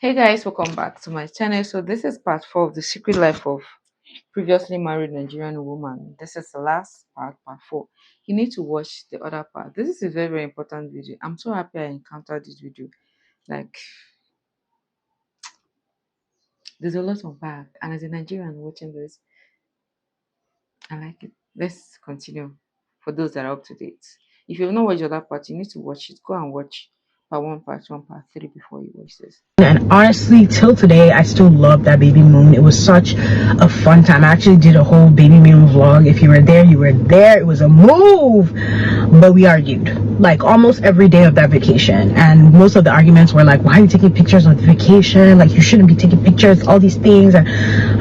Hey guys, welcome back to my channel. So this is part 4 of the secret life of previously married Nigerian woman. This is the last part 4. You need to watch the other part. This is a very, very important video. I'm so happy I encountered this video. Like, there's a lot of bad, and as a Nigerian watching this, I like it. Let's continue for those that are up to date. If you've not watched the other part, you need to watch it. Go and watch part 1, part 3 before you watch this. And honestly, till today, I still love that baby moon. It was such a fun time. I actually did a whole baby moon vlog. If you were there, you were there. It was a move. But we argued like almost every day of that vacation. And most of the arguments were like, why are you taking pictures on the vacation? Like, you shouldn't be taking pictures, all these things. And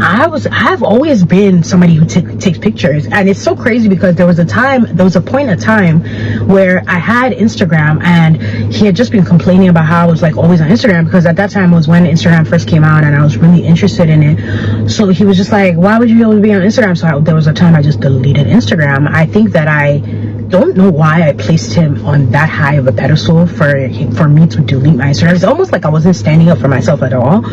I've always been somebody who takes pictures. And it's so crazy because there was a point in time where I had Instagram, and he had just been complaining about how I was like always on Instagram, because at that time was when Instagram first came out and I was really interested in it. So he was just like, why would you always be on Instagram? So there was a time I just deleted Instagram. I think that I don't know why I placed him on that high of a pedestal for me to delete my Instagram. It's almost like I wasn't standing up for myself at all.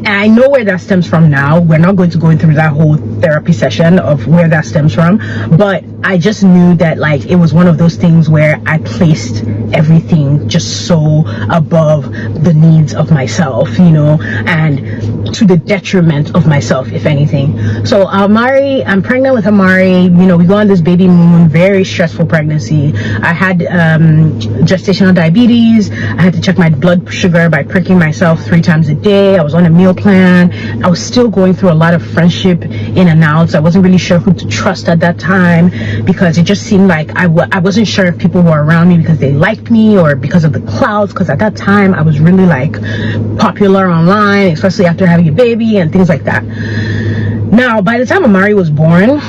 And I know where that stems from now. We're not going to go through that whole therapy session of where that stems from, but I just knew that like it was one of those things where I placed everything just so above the needs of myself, and to the detriment of myself, if anything. So I'm pregnant with Amari. We go on this baby moon, very stressful pregnancy. I had gestational diabetes. I had to check my blood sugar by pricking myself 3 times a day. I was on a meal plan. I was still going through a lot of friendship in and outs. I wasn't really sure who to trust at that time, because it just seemed like I wasn't sure if people were around me because they liked me or because of the clouds, because at that time I was really like popular online, especially after having a baby and things like that. Now, by the time Amari was born,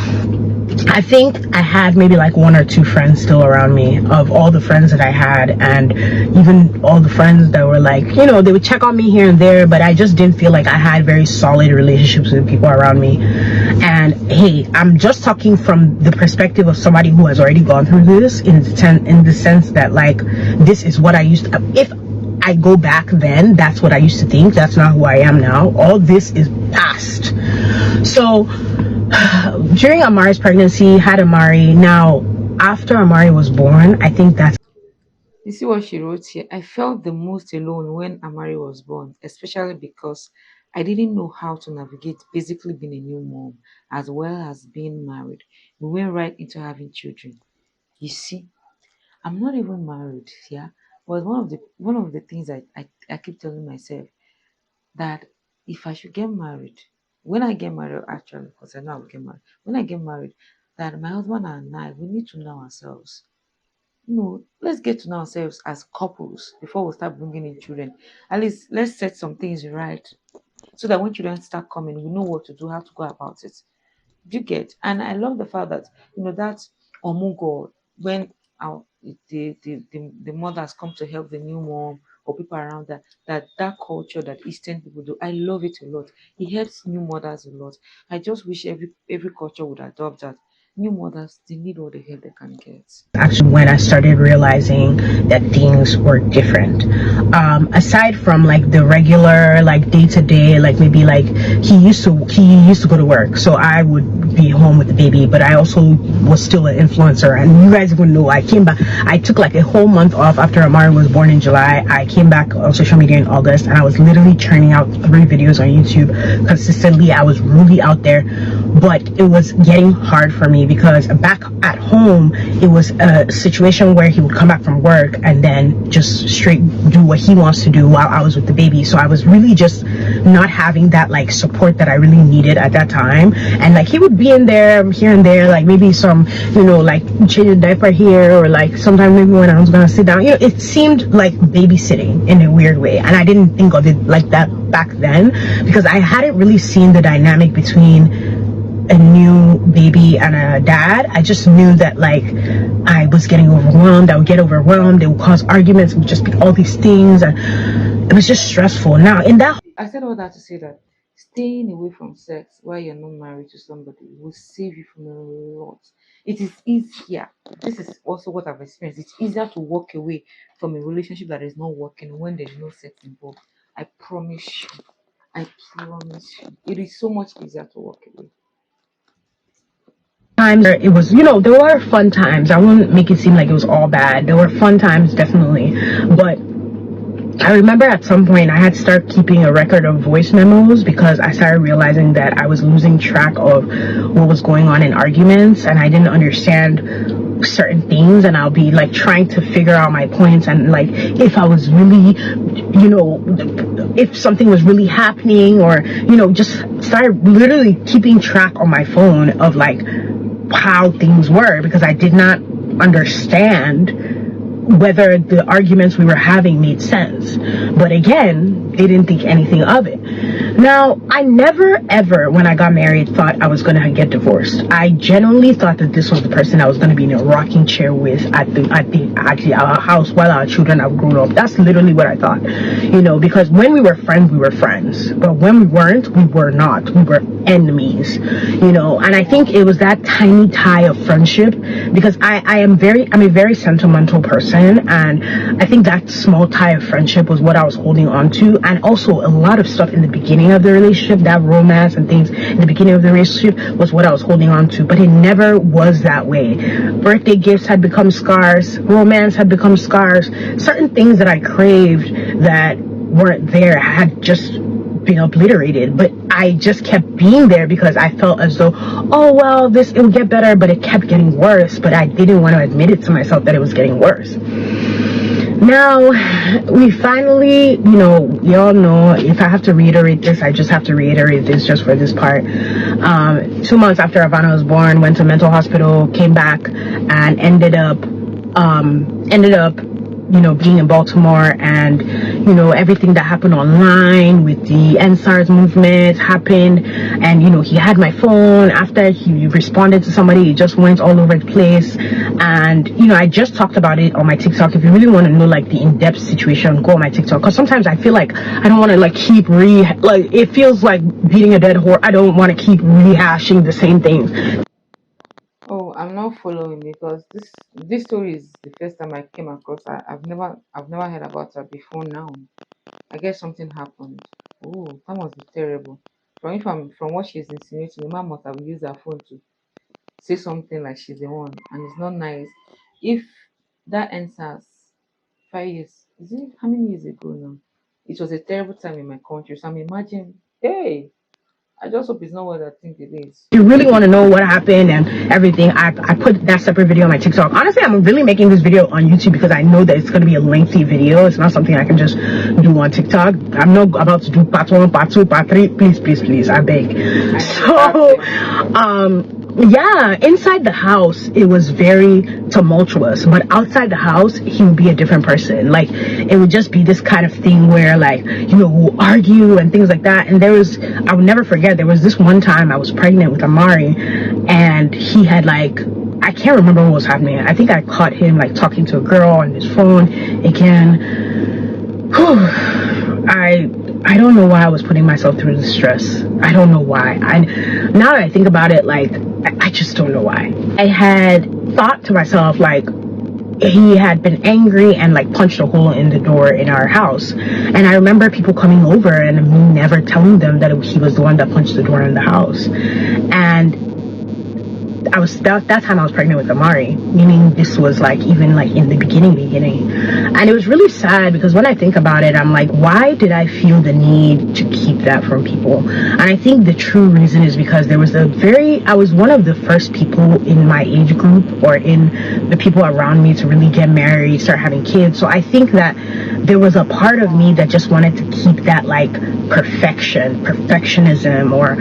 I think I had maybe like 1 or 2 friends still around me, of all the friends that I had, and even all the friends that were like, they would check on me here and there, but I just didn't feel like I had very solid relationships with people around me. And hey, I'm just talking from the perspective of somebody who has already gone through this, in the sense that like, this is what I used to, if I go back then, that's what I used to think. That's not who I am now. All this is past. So during Amari's pregnancy, had Amari. Now, after Amari was born, I think that's... You see what she wrote here? I felt the most alone when Amari was born, especially because I didn't know how to navigate basically being a new mom as well as being married. We went right into having children. You see, I'm not even married, yeah. But one of the things I keep telling myself, that if I should get married, when I get married, actually, because I know I will get married, when I get married, that my husband and I, we need to know ourselves. Let's get to know ourselves as couples before we start bringing in children. At least let's set some things right, so that when children start coming, we know what to do, how to go about it. Do you get? And I love the fact that that omugo, when the mothers come to help the new mom or people around that culture that Eastern people do. I love it a lot. It helps new mothers a lot. I just wish every culture would adopt that. New mothers, they need all the help they can get. actually when I started realizing that things were different. Aside from like the regular, like day to day, like maybe like he used to go to work, so I would be home with the baby, but I also was still an influencer. And you guys would know, I came back, I took like a whole month off after Amari was born in July. I came back on social media in August, and I was literally churning out 3 videos on YouTube consistently. I was really out there, but it was getting hard for me because back at home, it was a situation where he would come back from work and then just straight do what he wants to do while I was with the baby. So I was really just not having that like support that I really needed at that time. And like he would be in there here and there, like maybe some, like change a diaper here, or like sometimes maybe when I was gonna sit down, it seemed like babysitting in a weird way. And I didn't think of it like that back then, because I hadn't really seen the dynamic between a new baby and a dad. I just knew that like I was getting overwhelmed. I would get overwhelmed. It would cause arguments. It would just be all these things, and it was just stressful. Now in that... I said all that to say that staying away from sex while you're not married to somebody will save you from a lot. It is easier. This is also what I've experienced. It's easier to walk away from a relationship that is not working when there's no sex involved. I promise you. I promise you. It is so much easier to walk away. Times it was, there were fun times. I wouldn't make it seem like it was all bad. There were fun times, definitely. But I remember at some point I had to start keeping a record of voice memos because I started realizing that I was losing track of what was going on in arguments, and I didn't understand certain things, and I'll be like trying to figure out my points, and like if I was really, if something was really happening, or just started literally keeping track on my phone of like how things were, because I did not understand whether the arguments we were having made sense. But again, they didn't think anything of it. Now, I never ever, when I got married, thought I was going to get divorced. I genuinely thought that this was the person I was going to be in a rocking chair with at our house while our children have grown up. That's literally what I thought. Because when we were friends, we were friends. But when we weren't, we were not. We were enemies. And I think it was that tiny tie of friendship, because I'm a very sentimental person, and I think that small tie of friendship was what I was holding on to. And also a lot of stuff in the beginning of the relationship, that romance and things in the beginning of the relationship, was what I was holding on to. But it never was that way. Birthday gifts had become scars, romance had become scars. Certain things that I craved that weren't there had just been obliterated, but I just kept being there because I felt as though, oh well, it will get better, but it kept getting worse. But I didn't want to admit it to myself that it was getting worse. Now, we finally, we all know, if I have to reiterate this, I just have to reiterate this just for this part. 2 months after Havana was born, went to mental hospital, came back, and ended up being in Baltimore, and everything that happened online with the NSARS movement happened, and he had my phone. After he responded to somebody, it just went all over the place. And I just talked about it on my TikTok. If you really want to know like the in-depth situation, go on my TikTok, because sometimes I feel like I don't want to like keep it feels like beating a dead horse. I don't want to keep rehashing the same things. Oh, I'm not following because this story is the first time I came across. I've never heard about her before now. I guess something happened. Oh, that must be terrible. From what she's insinuating, the man must have used her phone to say something like she's the one, and it's not nice. If that answers 5 years, is it how many years ago now? It was a terrible time in my country. So I'm imagining, hey, I just hope it's not what I think it is. If you really want to know what happened and everything, I put that separate video on my TikTok. Honestly, I'm really making this video on YouTube because I know that it's going to be a lengthy video. It's not something I can just do on TikTok. I'm not about to do part 1, part 2, part 3. Please, I beg. Yeah, inside the house it was very tumultuous, but outside the house he would be a different person. Like, it would just be this kind of thing where, like, we'll argue and things like that. And I would never forget, there was this one time I was pregnant with Amari, and he had, like, I can't remember what was happening. I think I caught him like talking to a girl on his phone again. I don't know why I was putting myself through the stress. I don't know why. Now that I think about it, like, I just don't know why. I had thought to myself, like, he had been angry and like punched a hole in the door in our house. And I remember people coming over and me never telling them that he was the one that punched the door in the house. And that time I was pregnant with Amari, meaning this was like even like in the beginning. And it was really sad because when I think about it, I'm like, why did I feel the need to keep that from people? And I think the true reason is because I was one of the first people in my age group, or in the people around me, to really get married, start having kids. So I think that there was a part of me that just wanted to keep that like perfectionism, or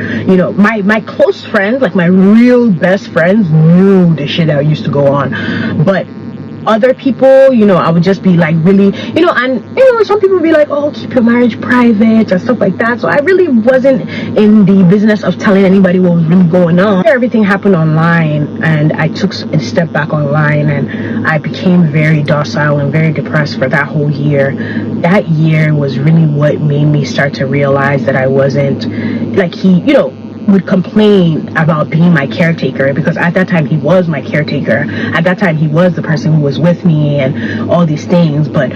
my close friends, like my real best friends, knew the shit that used to go on. But other people, I would just be like really, and some people would be like, oh, keep your marriage private and stuff like that. So I really wasn't in the business of telling anybody what was really going on. Everything happened online, and I took a step back online, and I became very docile and very depressed for that whole year. That year was really what made me start to realize that I wasn't like would complain about being my caretaker, because at that time he was my caretaker. At that time he was the person who was with me and all these things. But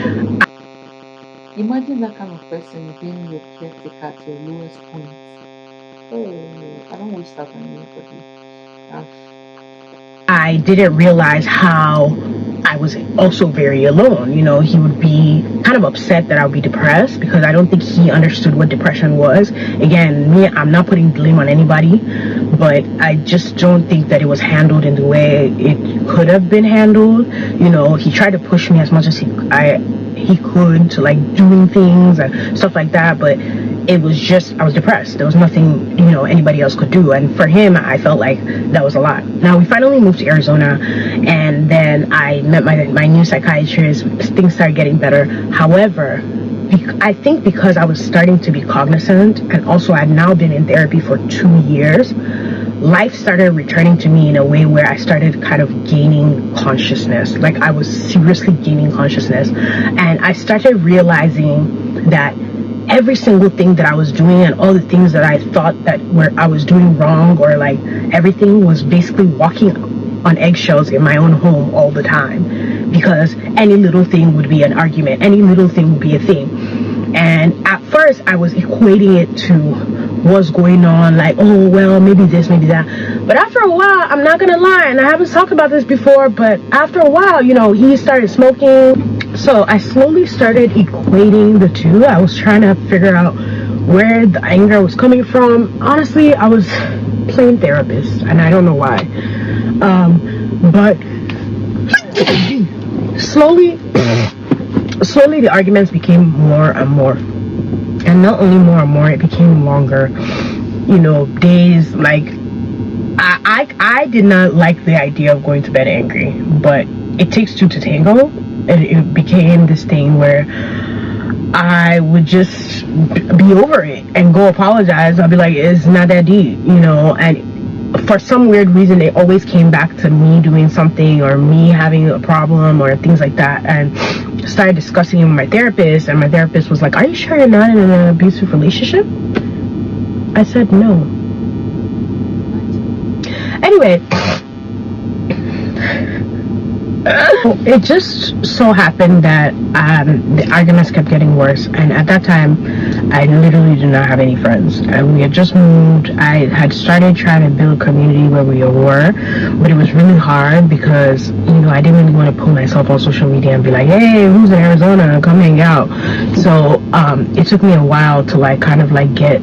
Imagine that kind of person being your caretaker at your lowest point. Oh, I don't wish that on anybody. That's I didn't realize how I was also very alone. You know, he would be kind of upset that I would be depressed because I don't think he understood what depression was. Again, me, I'm not putting blame on anybody, but I just don't think that it was handled in the way it could have been handled. You know, he tried to push me as much as he could to like doing things and stuff like that, but it was just, I was depressed. There was nothing, you know, anybody else could do. And for him, I felt like that was a lot. Now, we finally moved to Arizona, and then I met my new psychiatrist. Things started getting better. However, I think because I was starting to be cognizant, and also I'd now been in therapy for 2 years, life started returning to me in a way where I started kind of gaining consciousness. Like, I was seriously gaining consciousness. And I started realizing that every single thing that I was doing and all the things that I thought that were I was doing wrong, or like everything was basically walking on eggshells in my own home all the time, because any little thing would be an argument, any little thing would be a thing. And at first I was equating it to what's going on, like, oh well, maybe this, maybe that. But after a while, I'm not gonna lie, and I haven't talked about this before, but after a while, you know, he started smoking. So I slowly started equating the two. I was trying to figure out where the anger was coming from. Honestly, I was playing therapist, and I don't know why. But slowly, slowly the arguments became more and more. And not only more and more, it became longer. You know, days like I did not like the idea of going to bed angry, but it takes two to tango. And it became this thing where I would just be over it and go apologize. I'll be like, it's not that deep, you know. And for some weird reason, it always came back to me doing something or me having a problem or things like that. And started discussing it with my therapist, and my therapist was like, are you sure you're not in an abusive relationship? I said no. Anyway, it just so happened that the arguments kept getting worse, and at that time I literally did not have any friends, and we had just moved. I had started trying to build a community where we were, but it was really hard because, you know, I didn't really want to put myself on social media and be like, hey, who's in Arizona, come hang out. So it took me a while to like kind of like get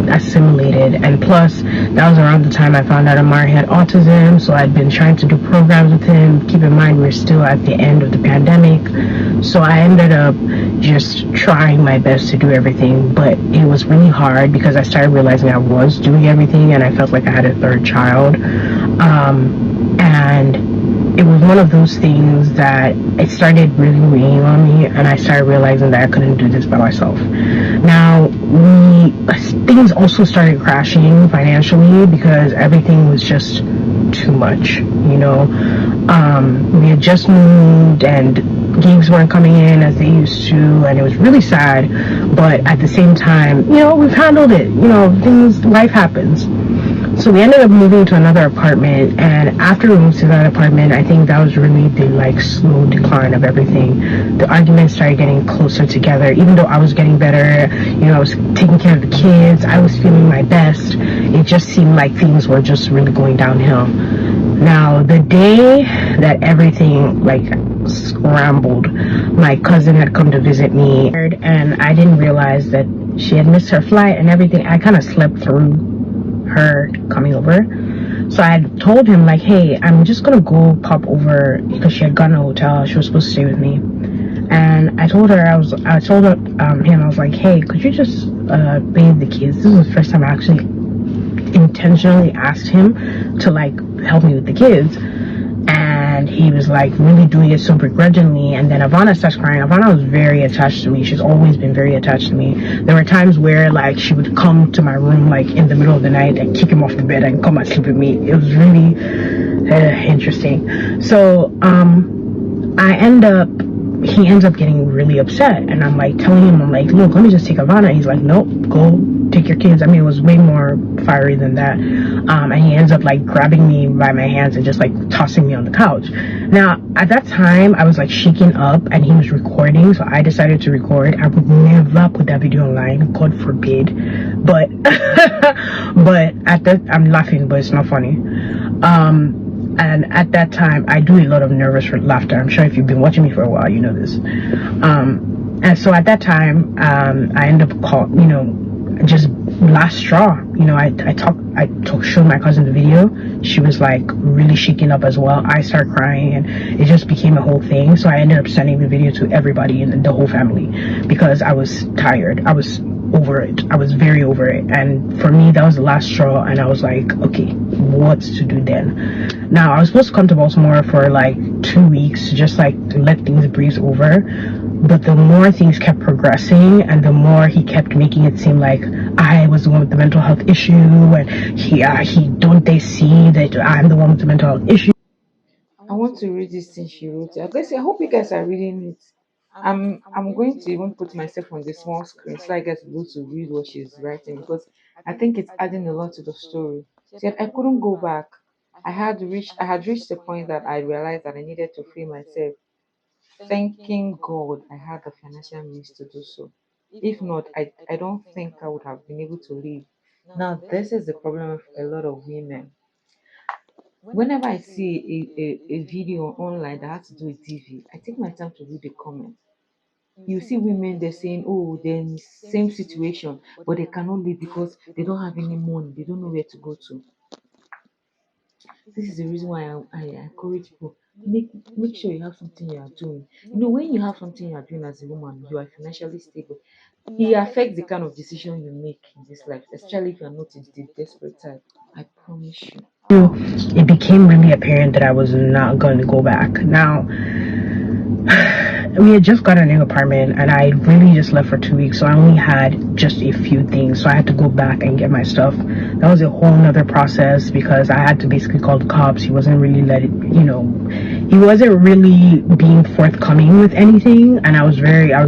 assimilated, and plus that was around the time I found out Amari had autism, so I'd been trying to do programs with him. Keep in mind, we're still at the end of the pandemic, so I ended up just trying my best to do everything, but it was really hard because I started realizing I was doing everything and I felt like I had a third child, and it was one of those things that it started really weighing on me, and I started realizing that I couldn't do this by myself. Now, things also started crashing financially because everything was just too much, you know. We had just moved and gigs weren't coming in as they used to, and it was really sad, but at the same time, you know, we've handled it, you know, life happens. So we ended up moving to another apartment, and after we moved to that apartment, I think that was really the like slow decline of everything. The arguments started getting closer together, even though I was getting better, you know, I was taking care of the kids, I was feeling my best. It just seemed like things were just really going downhill. Now, the day that everything like scrambled, my cousin had come to visit me, and I didn't realize that she had missed her flight and everything. I kind of slept through her coming over, so I had told him like, hey, I'm just gonna go pop over, because she had gotten a hotel, she was supposed to stay with me. And I told her, I told him, I was like, hey, could you just bathe the kids? This was the first time I actually intentionally asked him to like help me with the kids, and he was like really doing it so begrudgingly. And then Ivana starts crying. Ivana was very attached to me. She's always been very attached to me. There were times where like she would come to my room like in the middle of the night and kick him off the bed and come and sleep with me. It was really interesting. So I end up he ends up getting really upset, and I'm like telling him, I'm like, look, let me just take Ivana. He's like, nope, go take your kids. I mean, it was way more fiery than that. And he ends up like grabbing me by my hands and just like tossing me on the couch. Now at that time I was like shaking up, and he was recording, so I decided to record. I would never put that video online, God forbid, but but at that, I'm laughing, but it's not funny. And at that time I do a lot of nervous laughter. I'm sure if you've been watching me for a while, you know this. And so at that time, I ended up just last straw. Showed my cousin the video. She was like really shaking up as well. I started crying, and it just became a whole thing. So I ended up sending the video to everybody in the whole family because I was tired. I was over it. I was very over it. And for me, that was the last straw. And I was like, okay, what's to do then? Now I was supposed to come to Baltimore for like 2 weeks, just like to let things breeze over. But the more things kept progressing, and the more he kept making it seem like I was the one with the mental health issue, and he don't they see that I'm the one with the mental health issue. I want to read this thing she wrote. I hope you guys are reading it. I'm going to even put myself on the small screen so I get to be able to read what she's writing, because I think it's adding a lot to the story. She said I couldn't go back. I had reached the point that I realized that I needed to free myself. Thanking God I had the financial means to do so. If not, I don't think I would have been able to leave. Now this is the problem of a lot of women. Whenever I see a video online that has to do with DV, I take my time to read the comments. You see women, they're saying, oh, they're in the same situation, but they cannot leave because they don't have any money, they don't know where to go to. This is the reason why I encourage people, make sure you have something you are doing. When you have something you are doing as a woman, you are financially stable. It affects the kind of decision you make in this life, especially if you are not in the desperate type. I promise you. It became really apparent that I was not going to go back. Now, we had just got a new apartment, and I really just left for 2 weeks, so I only had just a few things, so I had to go back and get my stuff. That was a whole nother process because I had to basically call the cops. He wasn't really he wasn't really being forthcoming with anything, and I was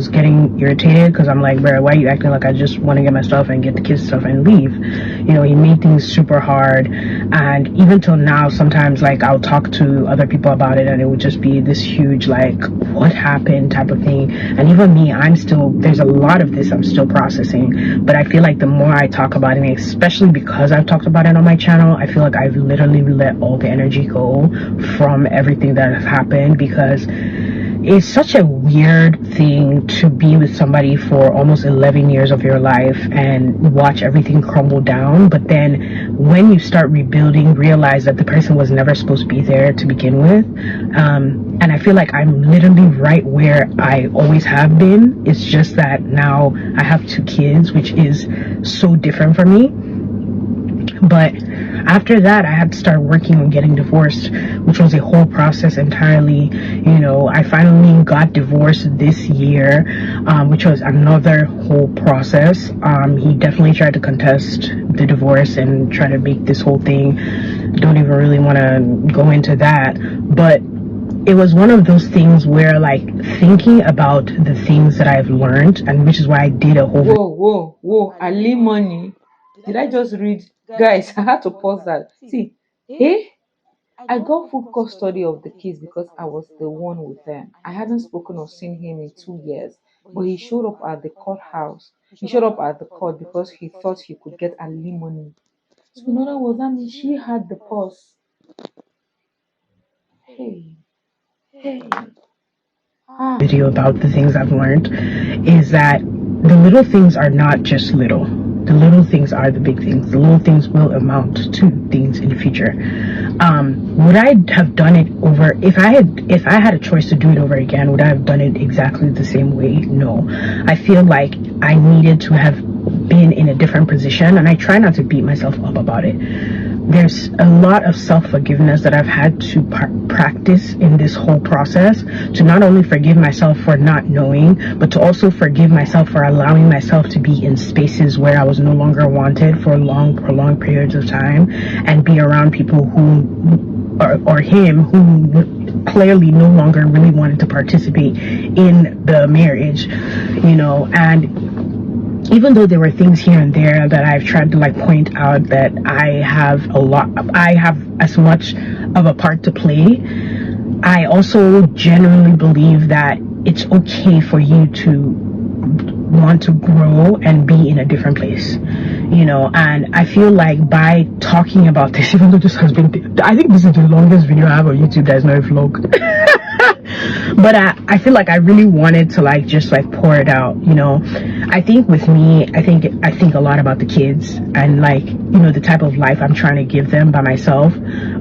getting irritated because I'm like, bro, why are you acting like I just want to get my stuff and get the kids stuff and leave? He made things super hard, and even till now, sometimes like I'll talk to other people about it, and it would just be this huge like, what happened type of thing. And even me, there's a lot of this I'm still processing, but I feel like the more I talk about it, especially because I've talked about it on my channel, I feel like I've literally let all the energy go from everything that has happened, because it's such a weird thing to be with somebody for almost 11 years of your life and watch everything crumble down, but then when you start rebuilding, realize that the person was never supposed to be there to begin with. And I feel like I'm literally right where I always have been. It's just that now I have 2 kids, which is so different for me. But after that, I had to start working on getting divorced, which was a whole process entirely. I finally got divorced this year, which was another whole process. He definitely tried to contest the divorce and try to make this whole thing. Don't even really want to go into that, but it was one of those things where, like, thinking about the things that I've learned, and which is why I did a whole Whoa, alimony. Did I just read? Guys, I had to pause that. See, I got full custody of the kids because I was the one with them. I hadn't spoken or seen him in 2 years, but he showed up at the courthouse. He showed up at the court because he thought he could get alimony. So in other words, that means she had the purse. Hey, hey, video about the things I've learned is that the little things are not just little. The little things are the big things. The little things will amount to things in the future. Would I have done it over if I had a choice to do it over again? Would I have done it exactly the same way? No. I feel like I needed to have been in a different position, and I try not to beat myself up about it. There's a lot of self-forgiveness that I've had to practice in this whole process, to not only forgive myself for not knowing, but to also forgive myself for allowing myself to be in spaces where I was no longer wanted for long, prolonged periods of time, and be around people who or him who clearly no longer really wanted to participate in the marriage, and even though there were things here and there that I've tried to like point out that I have as much of a part to play, I also genuinely believe that it's okay for you to want to grow and be in a different place, and I feel like by talking about this, even though this has been, I think this is the longest video I have on YouTube that is not a vlog. But I feel like I really wanted to like just like pour it out. I think with me, I think a lot about the kids and like the type of life I'm trying to give them by myself.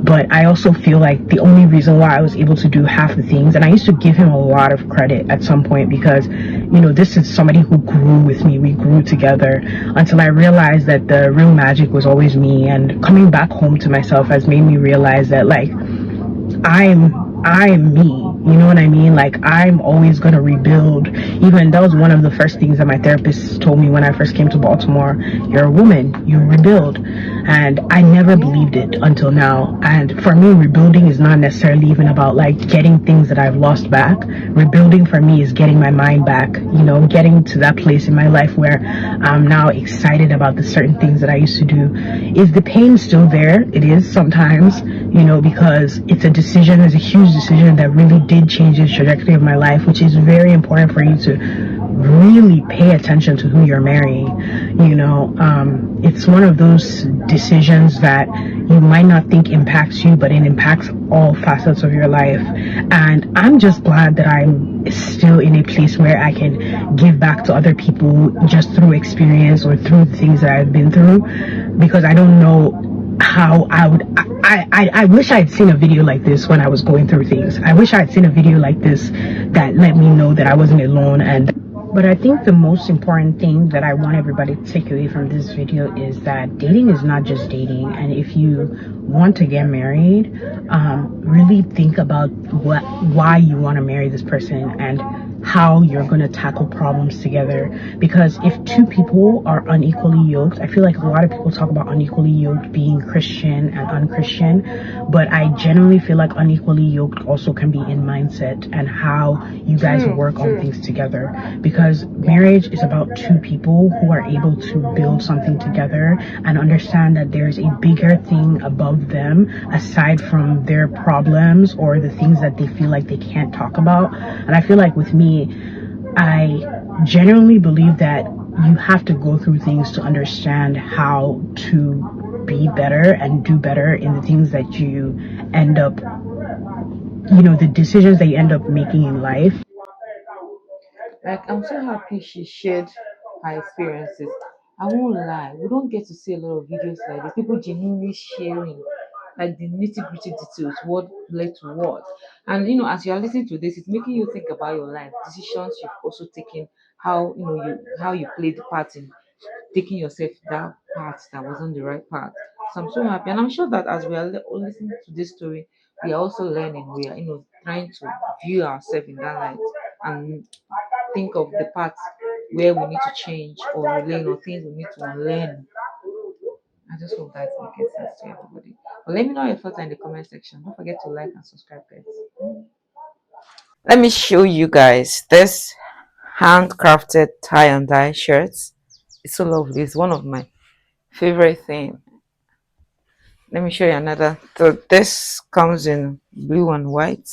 But I also feel like the only reason why I was able to do half the things, and I used to give him a lot of credit at some point, because this is somebody who grew with me. We grew together until I realized that the real magic was always me, and coming back home to myself has made me realize that like I'm me. You know what I mean? Like, I'm always gonna rebuild. Even that was one of the first things that my therapist told me when I first came to Baltimore. You're a woman, you rebuild. And I never believed it until now. And for me, rebuilding is not necessarily even about like getting things that I've lost back. Rebuilding for me is getting my mind back, getting to that place in my life where I'm now excited about the certain things that I used to do. Is the pain still there? It is sometimes, because it's a decision, it's a huge decision that really did change the trajectory of my life, which is very important for you to really pay attention to who you're marrying. It's one of those decisions that you might not think impacts you, but it impacts all facets of your life. And I'm just glad that I'm still in a place where I can give back to other people just through experience or through the things that I've been through, because I don't know how I would. I wish I had seen a video like this when I was going through things. I wish I had seen a video like this that let me know that I wasn't alone. But I think the most important thing that I want everybody to take away from this video is that dating is not just dating. And if you want to get married, really think about why you want to marry this person and how you're going to tackle problems together. Because if two people are unequally yoked, I feel like a lot of people talk about unequally yoked being Christian and unchristian, but I generally feel like unequally yoked also can be in mindset and how you guys work on things together. Because marriage is about two people who are able to build something together and understand that there's a bigger thing above them aside from their problems or the things that they feel like they can't talk about. And I feel like with me, I genuinely believe that you have to go through things to understand how to be better and do better in the things that you end up, the decisions that you end up making in life. Like, I'm so happy she shared her experiences. I won't lie, we don't get to see a lot of videos like this. People genuinely sharing like the nitty-gritty details, what led to what. And as you are listening to this, it's making you think about your life, decisions you've also taken, how how you played the part in taking yourself that path that wasn't the right path. So I'm so happy, and I'm sure that as we are listening to this story, we are also learning. We are trying to view ourselves in that light and think of the parts where we need to change or relearn or things we need to unlearn. I just hope that's making sense to everybody. But let me know your thoughts in the comment section. Don't forget to like and subscribe, guys. Let me show you guys this handcrafted tie and dye shirts. It's so lovely. It's one of my favorite thing. Let me show you another. So this comes in blue and white.